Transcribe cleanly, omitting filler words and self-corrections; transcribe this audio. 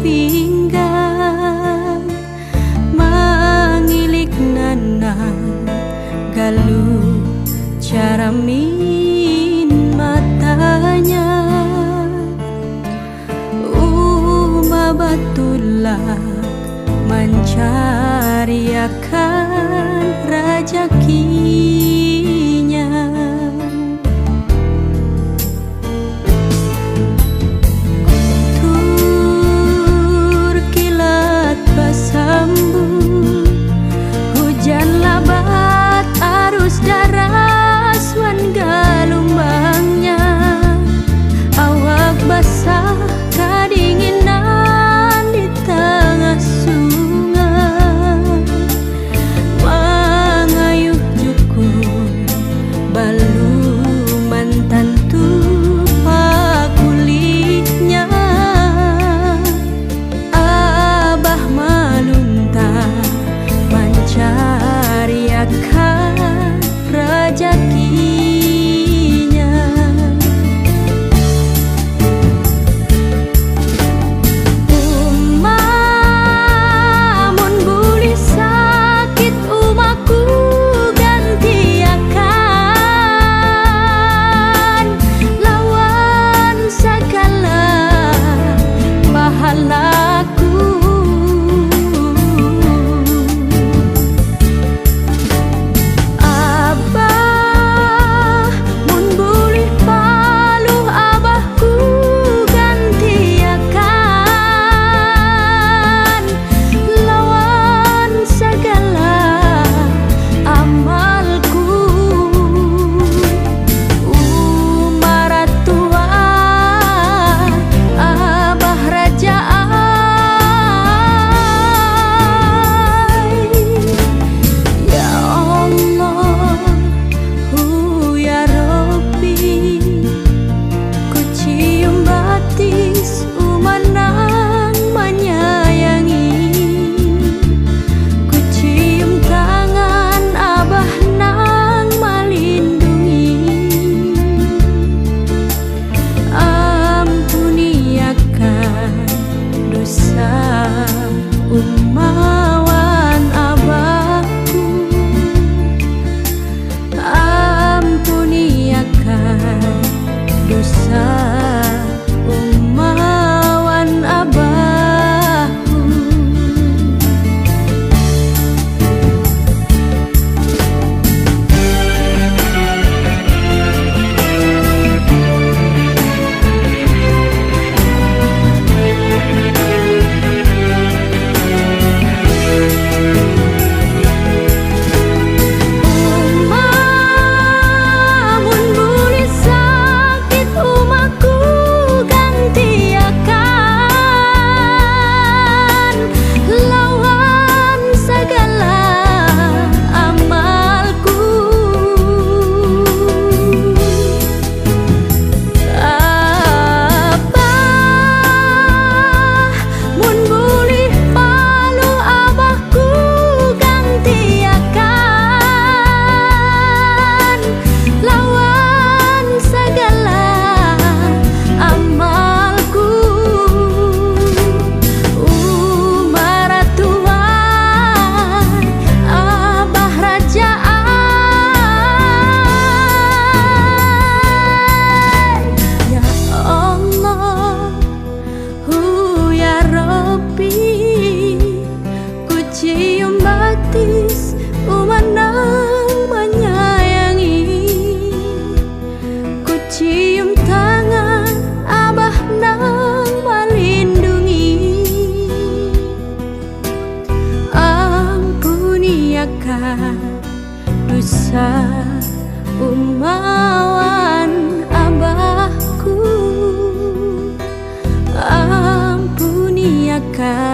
pinggang mangilik nana galuh cara min matanya batullah mencari akan rezekinya. Tur kilat basambut hujan labat arus deras wan galumbangnya awak basah kedinginan di tengah sungai mengayuh jukur balu mantan tupak kulitnya abah malunta mencari akan rezekinya. Umawan abahku ampuni akan dosa umawan abahku. Cium batis umanang menyayangi, ku cium tangan abah nang melindungi. Ampuni akan dosa umawan abahku, ampuni akan